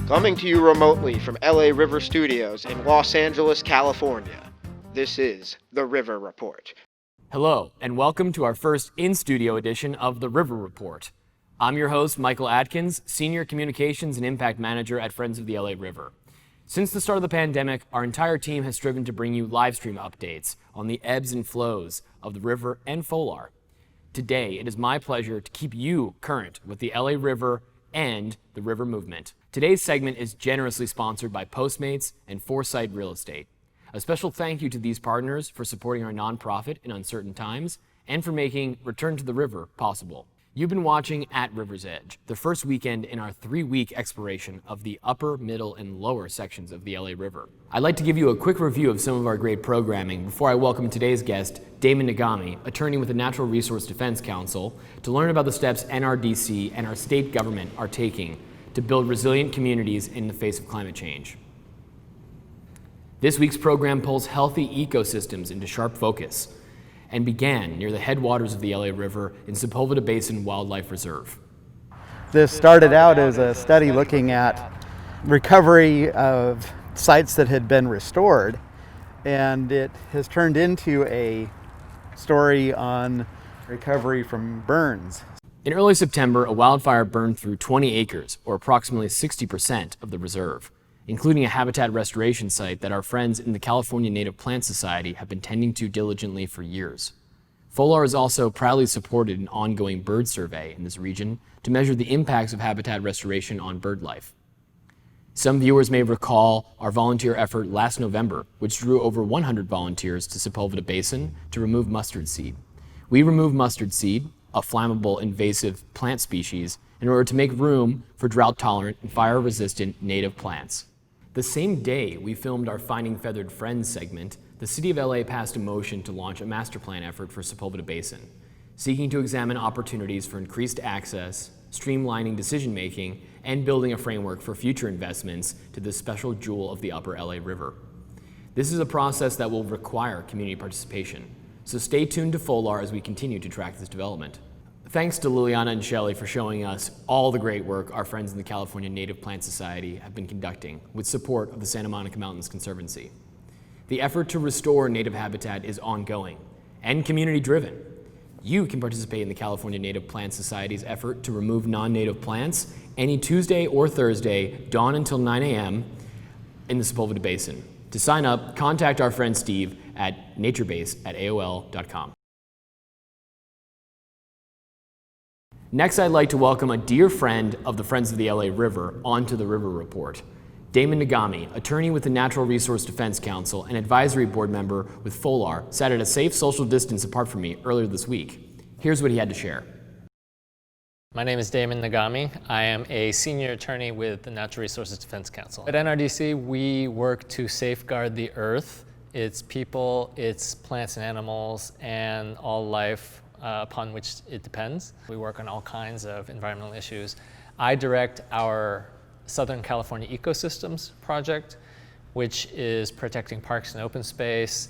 Coming to you remotely from LA River Studios in Los Angeles, California, this is The River Report. Hello, and welcome to our first in-studio edition of The River Report. I'm your host, Michael Atkins, Senior Communications and Impact Manager at Friends of the LA River. Since the start of the pandemic, our entire team has striven to bring you live stream updates on the ebbs and flows of the river and Folar. Today, it is my pleasure to keep you current with the LA River and the river movement. Today's segment is generously sponsored by Postmates and Foresight Real Estate. A special thank you to these partners for supporting our nonprofit in uncertain times and for making Return to the River possible. You've been watching At River's Edge, the first weekend in our 3-week exploration of the upper, middle, and lower sections of the LA River. I'd like to give you a quick review of some of our great programming before I welcome today's guest, Damon Nagami, attorney with the Natural Resource Defense Council, to learn about the steps NRDC and our state government are taking to build resilient communities in the face of climate change. This week's program pulls healthy ecosystems into sharp focus and began near the headwaters of the LA River in Sepulveda Basin Wildlife Reserve. This started out as a study looking at recovery of sites that had been restored, and it has turned into a story on recovery from burns. In early September, a wildfire burned through 20 acres, or approximately 60% of the reserve, including a habitat restoration site that our friends in the California Native Plant Society have been tending to diligently for years. FOLAR has also proudly supported an ongoing bird survey in this region to measure the impacts of habitat restoration on bird life. Some viewers may recall our volunteer effort last November, which drew over 100 volunteers to Sepulveda Basin to remove mustard seed. We removed mustard seed, a flammable invasive plant species, in order to make room for drought-tolerant and fire-resistant native plants. The same day we filmed our Finding Feathered Friends segment, the City of LA passed a motion to launch a master plan effort for Sepulveda Basin, seeking to examine opportunities for increased access, streamlining decision-making, and building a framework for future investments to this special jewel of the upper LA River. This is a process that will require community participation, so stay tuned to FOLAR as we continue to track this development. Thanks to Liliana and Shelley for showing us all the great work our friends in the California Native Plant Society have been conducting with support of the Santa Monica Mountains Conservancy. The effort to restore native habitat is ongoing and community-driven. You can participate in the California Native Plant Society's effort to remove non-native plants any Tuesday or Thursday, dawn until 9 a.m. in the Sepulveda Basin. To sign up, contact our friend Steve at naturebase@aol.com. Next, I'd like to welcome a dear friend of the Friends of the LA River onto the River Report. Damon Nagami, attorney with the Natural Resource Defense Council and advisory board member with FOLAR, sat at a safe social distance apart from me earlier this week. Here's what he had to share. My name is Damon Nagami. I am a senior attorney with the Natural Resources Defense Council. At NRDC, we work to safeguard the earth, its people, its plants and animals, and all life upon which it depends. We work on all kinds of environmental issues. I direct our Southern California Ecosystems project, which is protecting parks and open space,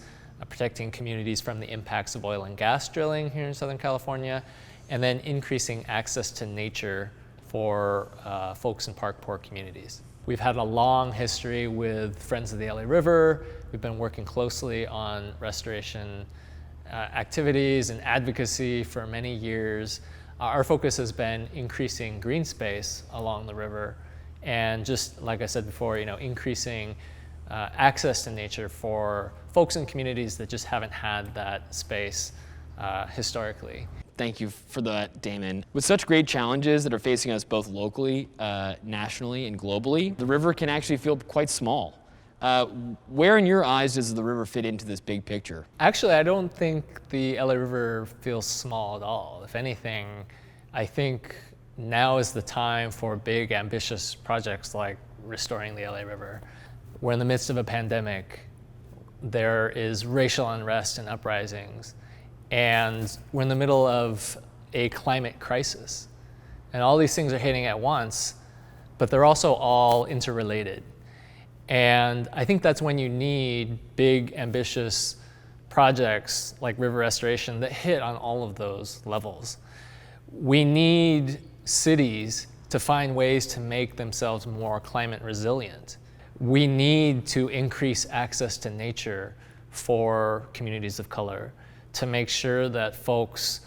protecting communities from the impacts of oil and gas drilling here in Southern California, and then increasing access to nature for folks in park-poor communities. We've had a long history with Friends of the LA River. We've been working closely on restoration activities and advocacy for many years. Our focus has been increasing green space along the river and, just like I said before, increasing access to nature for folks in communities that just haven't had that space historically. Thank you for that, Damon. With such great challenges that are facing us both locally, nationally, and globally, the river can actually feel quite small. Where in your eyes does the river fit into this big picture? Actually, I don't think the LA River feels small at all. If anything, I think now is the time for big, ambitious projects like restoring the LA River. We're in the midst of a pandemic. There is racial unrest and uprisings. And we're in the middle of a climate crisis. And all these things are hitting at once, but they're also all interrelated. And I think that's when you need big, ambitious projects like river restoration that hit on all of those levels. We need cities to to find ways to make themselves more climate resilient. We need to increase access to nature for communities of color to make sure that folks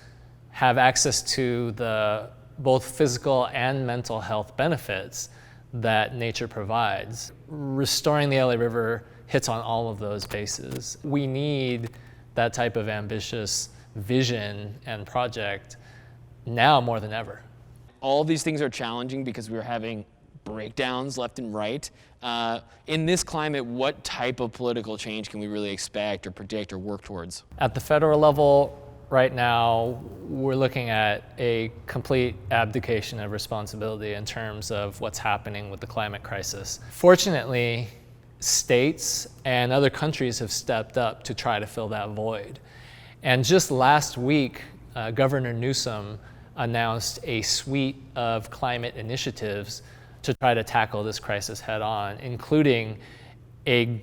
have access to the both physical and mental health benefits that nature provides. Restoring the LA River hits on all of those bases. We need that type of ambitious vision and project now more than ever. All these things are challenging because we're having breakdowns left and right. In this climate, what type of political change can we really expect or predict or work towards? At the federal level, right now, we're looking at a complete abdication of responsibility in terms of what's happening with the climate crisis. Fortunately, states and other countries have stepped up to try to fill that void. And just last week, Governor Newsom announced a suite of climate initiatives to try to tackle this crisis head on, including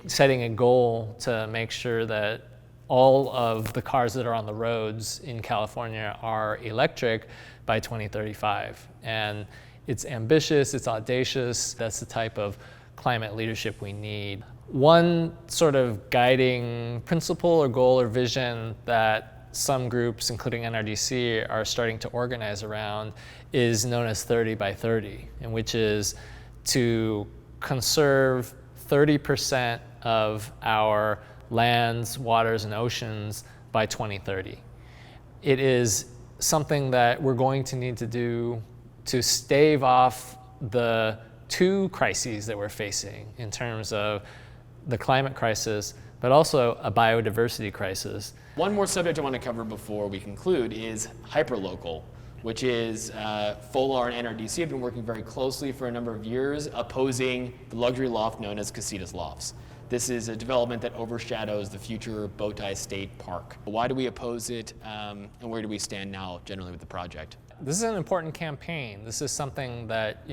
setting a goal to make sure that all of the cars that are on the roads in California are electric by 2035. And it's ambitious, it's audacious, that's the type of climate leadership we need. One sort of guiding principle or goal or vision that some groups, including NRDC, are starting to organize around is known as 30 by 30, and which is to conserve 30% of our lands, waters, and oceans by 2030. It is something that we're going to need to do to stave off the two crises that we're facing in terms of the climate crisis, but also a biodiversity crisis. One more subject I want to cover before we conclude is hyperlocal, which is FOLAR and NRDC have been working very closely for a number of years, opposing the luxury loft known as Casitas Lofts. This is a development that overshadows the future Bowtie State Park. Why do we oppose it, and where do we stand now generally with the project? This is an important campaign. This is something that,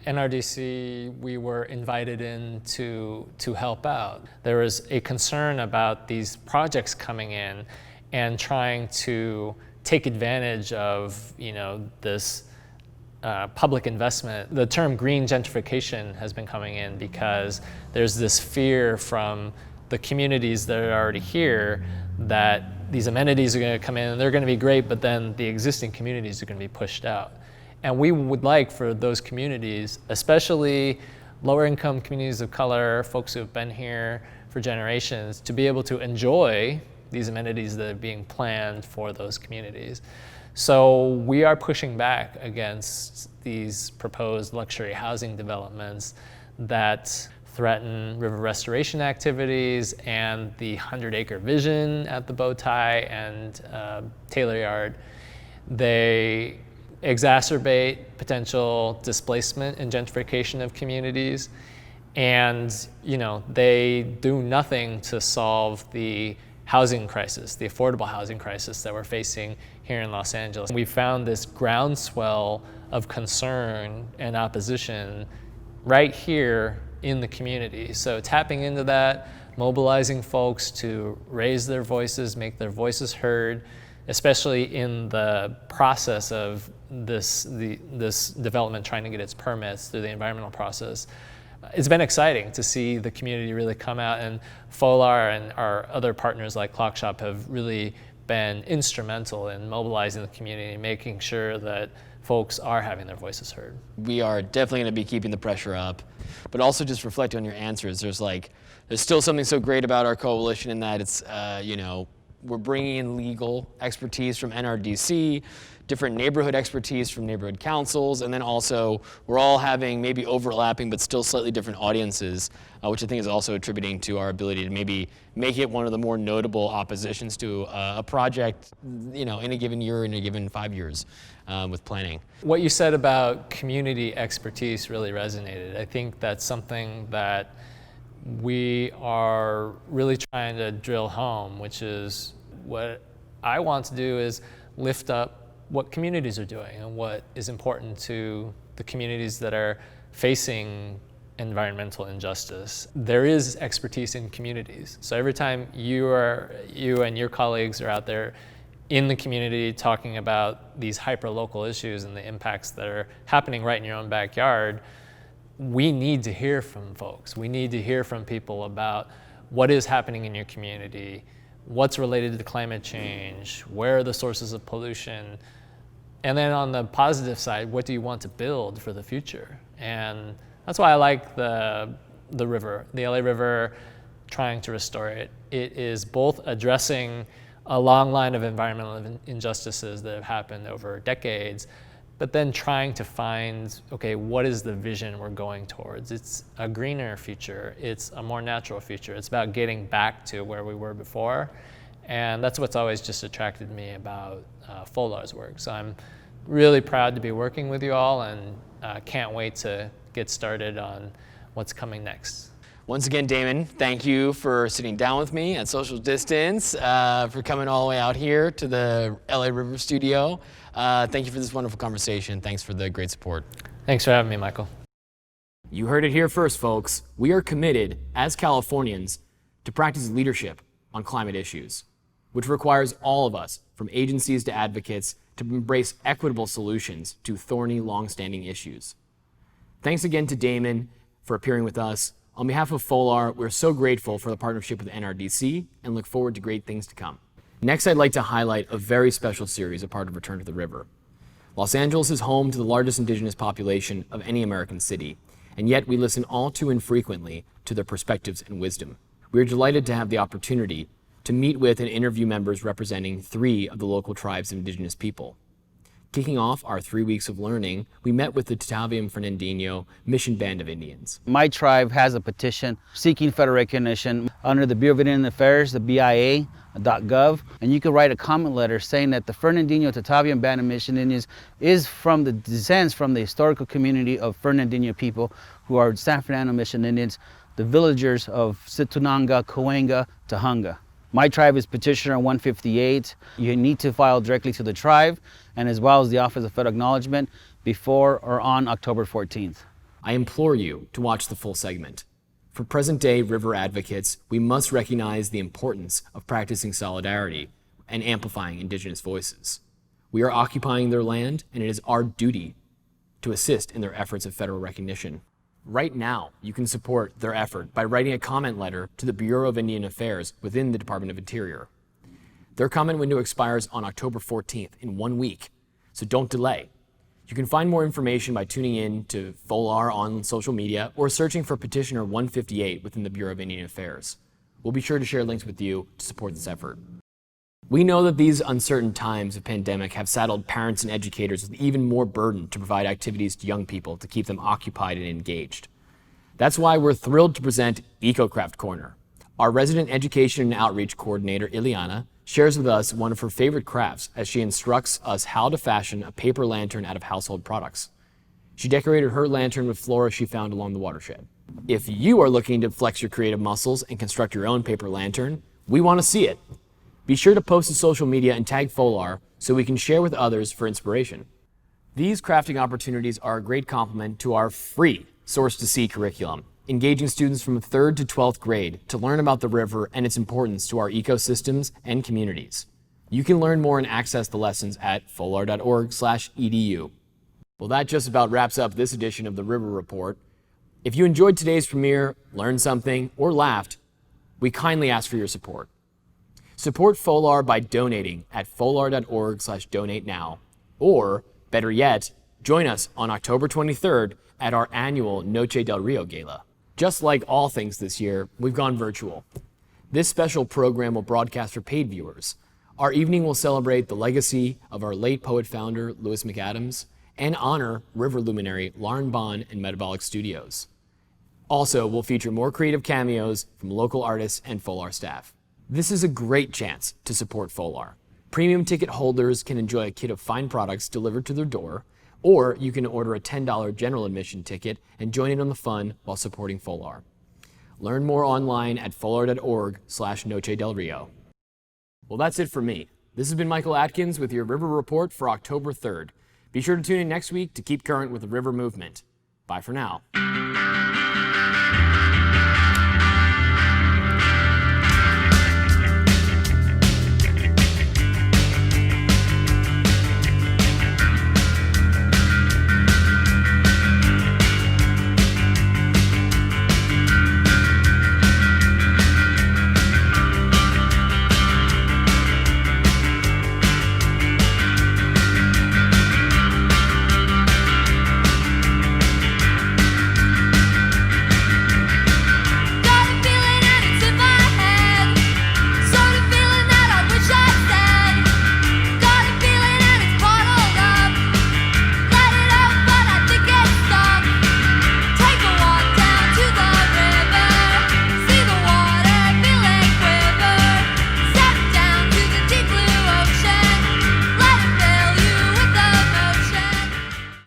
NRDC, we were invited in to help out. There was a concern about these projects coming in and trying to take advantage of, this public investment. The term green gentrification has been coming in because there's this fear from the communities that are already here that these amenities are going to come in and they're going to be great, but then the existing communities are going to be pushed out. And we would like for those communities, especially lower income communities of color, folks who have been here for generations, to be able to enjoy these amenities that are being planned for those communities. So we are pushing back against these proposed luxury housing developments that threaten river restoration activities and the 100-acre vision at the Bowtie and Taylor Yard. They exacerbate potential displacement and gentrification of communities, and they do nothing to solve the housing crisis, the affordable housing crisis that we're facing here in Los Angeles. We found this groundswell of concern and opposition right here in the community. So tapping into that, mobilizing folks to raise their voices, make their voices heard, especially in the process of this development trying to get its permits through the environmental process. It's been exciting to see the community really come out, and FOLAR and our other partners like Clock Shop have really been instrumental in mobilizing the community and making sure that folks are having their voices heard. We are definitely going to be keeping the pressure up, but also just reflecting on your answers. There's still something so great about our coalition in that it's, we're bringing in legal expertise from NRDC, different neighborhood expertise from neighborhood councils, and then also we're all having maybe overlapping but still slightly different audiences, which I think is also attributing to our ability to maybe make it one of the more notable oppositions to a project, in a given year, in a given 5 years with planning. What you said about community expertise really resonated. I think that's something that we are really trying to drill home, which is what I want to do is lift up what communities are doing and what is important to the communities that are facing environmental injustice. There is expertise in communities. So every time you and your colleagues are out there in the community talking about these hyper-local issues and the impacts that are happening right in your own backyard, we need to hear from folks. We need to hear from people about what is happening in your community, what's related to climate change, where are the sources of pollution, and then on the positive side, what do you want to build for the future? And that's why I like the river, the LA River, trying to restore it. It is both addressing a long line of environmental injustices that have happened over decades, but then trying to find, okay, what is the vision we're going towards? It's a greener future. It's a more natural future. It's about getting back to where we were before. And that's what's always just attracted me about FOLAR's work. So I'm really proud to be working with you all, and can't wait to get started on what's coming next. Once again, Damon, thank you for sitting down with me at social distance, for coming all the way out here to the LA River studio. Thank you for this wonderful conversation. Thanks for the great support. Thanks for having me, Michael. You heard it here first, folks. We are committed, as Californians, to practice leadership on climate issues, which requires all of us, from agencies to advocates, to embrace equitable solutions to thorny, long-standing issues. Thanks again to Damon for appearing with us. On behalf of FOLAR, we're so grateful for the partnership with NRDC and look forward to great things to come. Next, I'd like to highlight a very special series, a part of Return to the River. Los Angeles is home to the largest indigenous population of any American city, and yet we listen all too infrequently to their perspectives and wisdom. We are delighted to have the opportunity to meet with and interview members representing 3 of the local tribes of indigenous people. Kicking off our 3 weeks of learning, we met with the Tataviam Fernandinho Mission Band of Indians. My tribe has a petition seeking federal recognition under the Bureau of Indian Affairs, the BIA.gov, and you can write a comment letter saying that the Fernandinho Tataviam Band of Mission Indians is from the descends from the historical community of Fernandinho people who are San Fernando Mission Indians, the villagers of Situnanga, Cahuenga, Tahunga. My tribe is petitioner 158. You need to file directly to the tribe and as well as the Office of Federal Acknowledgement before or on October 14th. I implore you to watch the full segment. For present-day river advocates, we must recognize the importance of practicing solidarity and amplifying indigenous voices. We are occupying their land, and it is our duty to assist in their efforts of federal recognition. Right now, you can support their effort by writing a comment letter to the Bureau of Indian Affairs within the Department of Interior. Their comment window expires on October 14th, in 1 week, so don't delay. You can find more information by tuning in to FOLAR on social media or searching for petitioner 158 within the Bureau of Indian Affairs. We'll be sure to share links with you to support this effort. We know that these uncertain times of pandemic have saddled parents and educators with even more burden to provide activities to young people to keep them occupied and engaged. That's why we're thrilled to present EcoCraft Corner. Our resident education and outreach coordinator, Ileana, shares with us one of her favorite crafts as she instructs us how to fashion a paper lantern out of household products. She decorated her lantern with flora she found along the watershed. If you are looking to flex your creative muscles and construct your own paper lantern, we want to see it. Be sure to post to social media and tag FOLAR so we can share with others for inspiration. These crafting opportunities are a great complement to our free Source to Sea curriculum, engaging students from 3rd to 12th grade to learn about the river and its importance to our ecosystems and communities. You can learn more and access the lessons at folar.org/edu. Well, that just about wraps up this edition of the River Report. If you enjoyed today's premiere, learned something, or laughed, we kindly ask for your support. Support FOLAR by donating at folar.org/donate now, or better yet, join us on October 23rd at our annual Noche del Rio Gala. Just like all things this year, we've gone virtual. This special program will broadcast for paid viewers. Our evening will celebrate the legacy of our late poet founder, Louis McAdams, and honor river luminary Lauren Bond and Metabolic Studios. Also, we'll feature more creative cameos from local artists and FOLAR staff. This is a great chance to support FOLAR. Premium ticket holders can enjoy a kit of fine products delivered to their door, or you can order a $10 general admission ticket and join in on the fun while supporting FOLAR. Learn more online at folar.org/Noche del Rio. Well, that's it for me. This has been Michael Atkins with your River Report for October 3rd. Be sure to tune in next week to keep current with the river movement. Bye for now.